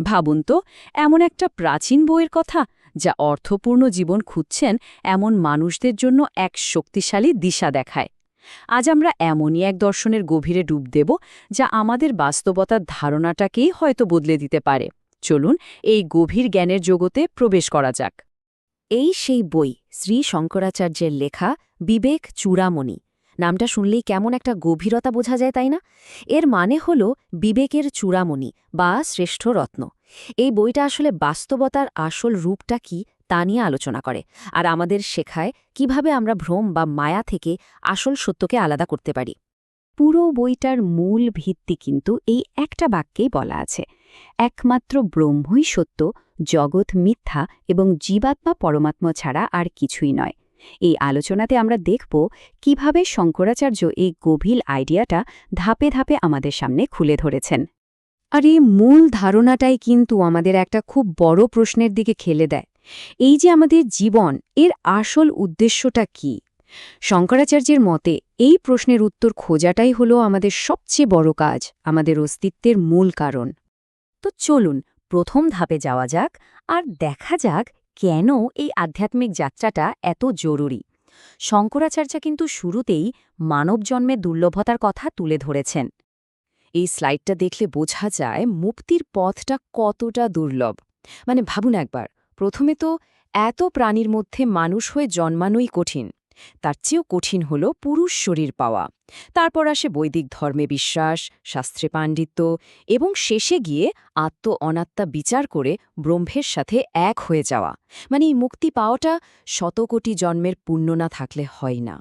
ভাবুন তো, এমন একটা প্রাচীন বইয়ের কথা যা অর্থপূর্ণ জীবন খুঁজছেন এমন মানুষদের জন্য এক শক্তিশালী দিশা দেখায়। আজ আমরা এমনই এক দর্শনের গভীরে ডুব দেব যা আমাদের বাস্তবতার ধারণাটাকেই হয়তো বদলে দিতে পারে। চলুন এই গভীর জ্ঞানের জগতে প্রবেশ করা যাক। এই সেই বই শ্রী শঙ্করাচার্যের লেখা বিবেক চূড়ামণি। নামটা শুনলেই কেমন একটা গভীরতা বোঝা যায়, তাই না? এর মানে হল বিবেকের চূড়ামণি বা শ্রেষ্ঠ রত্ন। এই বইটা আসলে বাস্তবতার আসল রূপটা কি তা নিয়ে আলোচনা করে, আর আমাদের শেখায় কিভাবে আমরা ভ্রম বা মায়া থেকে আসল সত্যকে আলাদা করতে পারি। পুরো বইটার মূল ভিত্তি কিন্তু এই একটা বাক্যেই বলা আছে: একমাত্র ব্রহ্মই সত্য, জগৎ মিথ্যা এবং জীবাত্মা পরমাত্মা ছাড়া আর কিছুই নয়। এই আলোচনাতে আমরা দেখব কিভাবে শঙ্করাচার্য এই গভীর আইডিয়াটা ধাপে ধাপে আমাদের সামনে খুলে ধরেছেন। আর এই মূল ধারণাটাই কিন্তু আমাদের একটা খুব বড় প্রশ্নের দিকে ঠেলে দেয়। এই যে আমাদের জীবন, এর আসল উদ্দেশ্যটা কি? শঙ্করাচার্যের মতে এই প্রশ্নের উত্তর খোঁজাটাই হলো আমাদের সবচেয়ে বড় কাজ, আমাদের অস্তিত্বের মূল কারণ। তো চলুন প্রথম ধাপে যাওয়া যাক আর দেখা যাক কেন এই আধ্যাত্মিক যাত্রাটা এত জরুরি। শঙ্করাচার্য কিন্তু শুরুতেই মানব জন্মের দুর্লভতার কথা তুলে ধরেছেন। এই স্লাইডটা দেখলে বোঝা যায় মুক্তির পথটা কতটা দুর্লভ। মানে ভাবুন একবার, প্রথমে তো এত প্রাণীর মধ্যে মানুষ হয়ে জন্মানোই কঠিন, তার চেয়েও কঠিন হল পুরুষ শরীর পাওয়া। তারপর আসে বৈদিক ধর্মে বিশ্বাস, শাস্ত্রে পাণ্ডিত্য এবং শেষে গিয়ে আত্ম অনাত্মা বিচার করে ব্রহ্মের সাথে এক হয়ে যাওয়া। মানে এই মুক্তি পাওয়াটা শতকোটি জন্মের পুণ্য না থাকলে হয় না।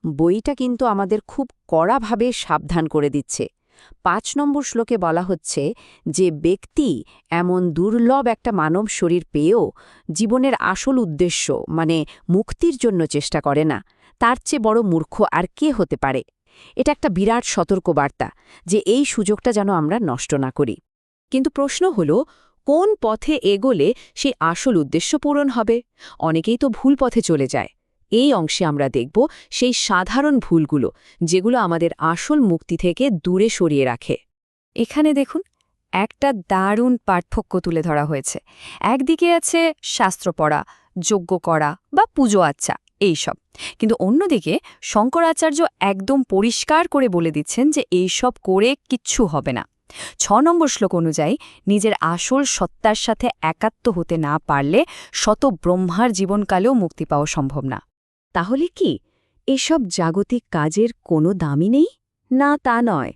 বইটা কিন্তু আমাদের খুব কড়াভাবে সাবধান করে দিচ্ছে। ৫ নম্বর শ্লোকে বলা হচ্ছে যে ব্যক্তি এমন দুর্লভ একটা মানব শরীর পেয়েও জীবনের আসল উদ্দেশ্য মানে মুক্তির জন্য চেষ্টা করে না, তার চেয়ে বড় মূর্খ আর কে হতে পারে। এটা একটা বিরাট সতর্কবার্তা যে এই সুযোগটা যেন আমরা নষ্ট না করি। কিন্তু প্রশ্ন হল, কোন পথে এগোলে সেই আসল উদ্দেশ্য পূরণ হবে? অনেকেই তো ভুল পথে চলে যায়। এই অংশে আমরা দেখব সেই সাধারণ ভুলগুলো যেগুলো আমাদের আসল মুক্তি থেকে দূরে সরিয়ে রাখে। এখানে দেখুন একটা দারুণ পার্থক্য তুলে ধরা হয়েছে। একদিকে আছে শাস্ত্র পড়া, যজ্ঞ করা বা পুজো আচ্ছা এইসব, কিন্তু অন্যদিকে শঙ্করাচার্য একদম পরিষ্কার করে বলে দিচ্ছেন যে এইসব করে কিচ্ছু হবে না। ৬ নম্বর শ্লোক অনুযায়ী নিজের আসল সত্তার সাথে একাত্ম হতে না পারলে শত ব্রহ্মার জীবনকালেও মুক্তি পাওয়া সম্ভব না। তাহলে কি এসব জাগতিক কাজের কোনো দামই নেই? না, তা নয়।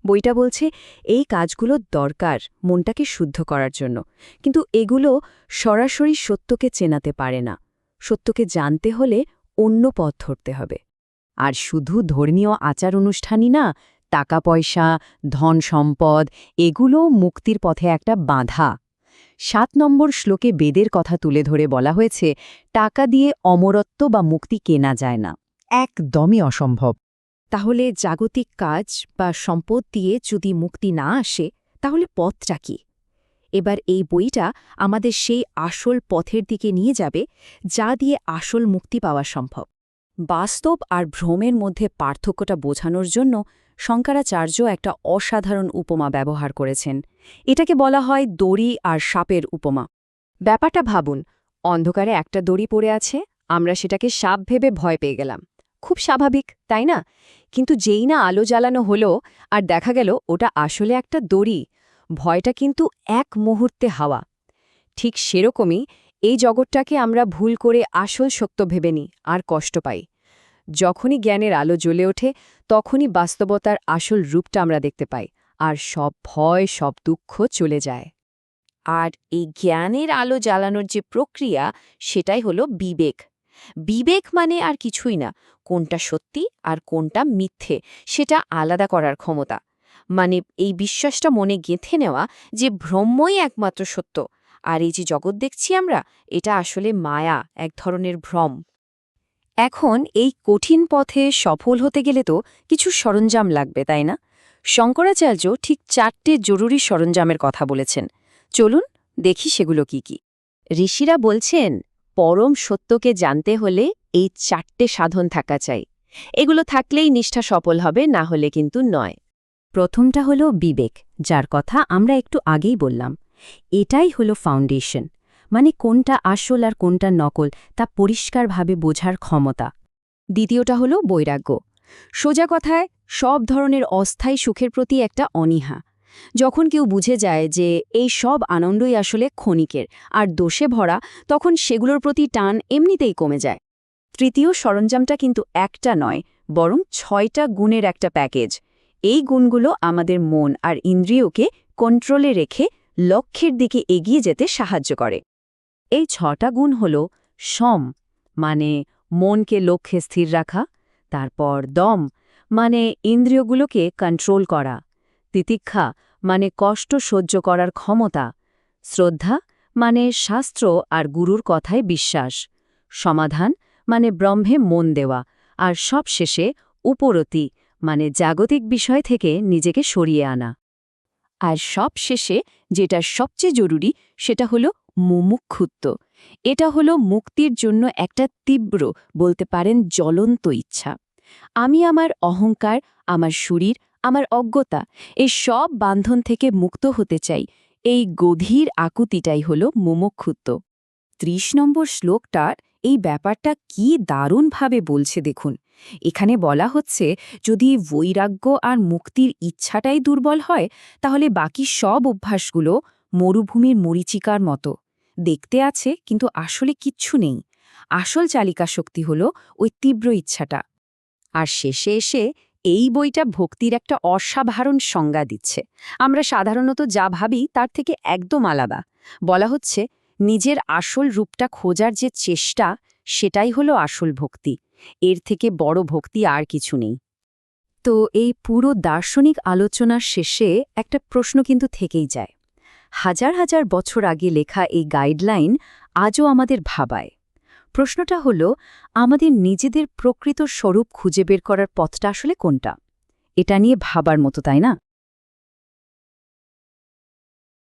বইটা বলছে এই কাজগুলো দরকার মনটাকে শুদ্ধ করার জন্য, কিন্তু এগুলো সরাসরি সত্যকে চেনাতে পারে না। সত্যকে জানতে হলে অন্য পথ ধরতে হবে। আর শুধু ধর্মীয় আচার অনুষ্ঠানই না, টাকা পয়সা, ধন সম্পদ এগুলো মুক্তির পথে একটা বাধা। ৭ নম্বর শ্লোকে বেদের কথা তুলে ধরে বলা হয়েছে টাকা দিয়ে অমরত্ব বা মুক্তি কেনা যায় না, একদমই অসম্ভব। তাহলে জাগতিক কাজ বা সম্পদ দিয়ে যদি মুক্তি না আসে তাহলে পথটা কি? এবার এই বইটা আমাদের সেই আসল পথের দিকে নিয়ে যাবে যা দিয়ে আসল মুক্তি পাওয়া সম্ভব। বাস্তব আর ভ্রমের মধ্যে পার্থক্যটা বোঝানোর জন্য শঙ্করাচার্য একটা অসাধারণ উপমা ব্যবহার করেছেন। এটাকে বলা হয় দড়ি আর সাপের উপমা। ব্যাপারটা ভাবুন, অন্ধকারে একটা দড়ি পড়ে আছে, আমরা সেটাকে সাপ ভেবে ভয় পেয়ে গেলাম। খুব স্বাভাবিক, তাই না? কিন্তু যেই না আলো জ্বালানো হলো আর দেখা গেল ওটা আসলে একটা দড়ি, ভয়টা কিন্তু এক মুহূর্তে হাওয়া। ঠিক সেরকমই এই জগৎটাকে আমরা ভুল করে আসল সত্য ভেবে নিই আর কষ্ট পাই। যখনই জ্ঞানের আলো জ্বলে ওঠে তখনই বাস্তবতার আসল রূপটা আমরা দেখতে পাই, আর সব ভয় সব দুঃখ চলে যায়। আর এই জ্ঞানের আলো জ্বালানোর যে প্রক্রিয়া সেটাই হলো বিবেক। বিবেক মানে আর কিছুই না, কোনটা সত্যি আর কোনটা মিথ্যে সেটা আলাদা করার ক্ষমতা। মানে এই বিশ্বাসটা মনে গেঁথে নেওয়া যে ব্রহ্মই একমাত্র সত্য, আর এই যে জগৎ দেখছি আমরা, এটা আসলে মায়া, এক ধরনের ভ্রম। এখন এই কঠিন পথে সফল হতে গেলে তো কিছু সরঞ্জাম লাগবে, তাই না? শঙ্করাচার্য ঠিক ৪টে জরুরি সরঞ্জামের কথা বলেছেন। চলুন দেখি সেগুলো কি কি। ঋষিরা বলছেন পরম সত্যকে জানতে হলে এই ৪টে সাধন থাকা চাই। এগুলো থাকলেই নিষ্ঠা সফল হবে, না হলে কিন্তু নয়। প্রথমটা হলো বিবেক, যার কথা আমরা একটু আগেই বললাম। এটাই হলো ফাউন্ডেশন, মানে কোনটা আসল আর কোনটা নকল তা পরিষ্কারভাবে বোঝার ক্ষমতা। দ্বিতীয়টা হলো বৈরাগ্য। সোজা কথায় সব ধরনের অস্থায়ী সুখের প্রতি একটা অনীহা। যখন কেউ বুঝে যায় যে এই সব আনন্দই আসলে ক্ষণিকের আর দোষে ভরা, তখন সেগুলোর প্রতি টান এমনিতেই কমে যায়। তৃতীয় সরঞ্জামটা কিন্তু একটা নয়, বরং 6টা গুণের একটা প্যাকেজ। এই গুণগুলো আমাদের মন আর ইন্দ্রিয়কে কন্ট্রোলে রেখে লক্ষ্যের দিকে এগিয়ে যেতে সাহায্য করে। এই 6টা গুণ হল সম, মানে মনকে লক্ষ্যে স্থির রাখা, তারপর দম, মানে ইন্দ্রিয়গুলোকে কন্ট্রোল করা, তিতিক্ষা, মানে কষ্ট সহ্য করার ক্ষমতা, শ্রদ্ধা, মানে শাস্ত্র আর গুরুর কথায় বিশ্বাস, সমাধান, মানে ব্রহ্মে মন দেওয়া, আর সবশেষে উপরতি, মানে জাগতিক বিষয় থেকে নিজেকে সরিয়ে আনা। আর সবশেষে যেটা সবচেয়ে জরুরি সেটা হলো মুমুক্ষুত্ব। এটা হলো মুক্তির জন্য একটা তীব্র, বলতে পারেন জ্বলন্ত ইচ্ছা। আমি আমার অহংকার, আমার শরীর, আমার অজ্ঞতা, এই সব বান্ধন থেকে মুক্ত হতে চাই। এই গভীর আকুতিটাই হলো মুমুক্ষুত্ব। 30 নম্বর শ্লোকটার এই ব্যাপারটা কি দারুণভাবে বলছে দেখুন। এখানে বলা হচ্ছে, যদি বৈরাগ্য আর মুক্তির ইচ্ছাটাই দুর্বল হয়, তাহলে বাকি সব অভ্যাসগুলো মরুভূমির মরীচিকার মতো। দেখতে আছে কিন্তু আসলে কিচ্ছু নেই। আসল চালিকা শক্তি হলো ওই তীব্র ইচ্ছাটা। আর শেষে এসে এই বইটা ভক্তির একটা অসাধারণ সংজ্ঞা দিচ্ছে। আমরা সাধারণত যা ভাবি তার থেকে একদম আলাদা। বলা হচ্ছে, নিজের আসল রূপটা খোঁজার যে চেষ্টা, সেটাই হলো আসল ভক্তি। এর থেকে বড় ভক্তি আর কিছু নেই। তো এই পুরো দার্শনিক আলোচনার শেষে একটা প্রশ্ন কিন্তু থেকেই যায়। হাজার হাজার বছর আগে লেখা এই গাইডলাইন আজও আমাদের ভাবায়। প্রশ্নটা হলো, আমাদের নিজেদের প্রকৃত স্বরূপ খুঁজে বের করার পথটা আসলে কোনটা? এটা নিয়ে ভাবার মতো, তাই না?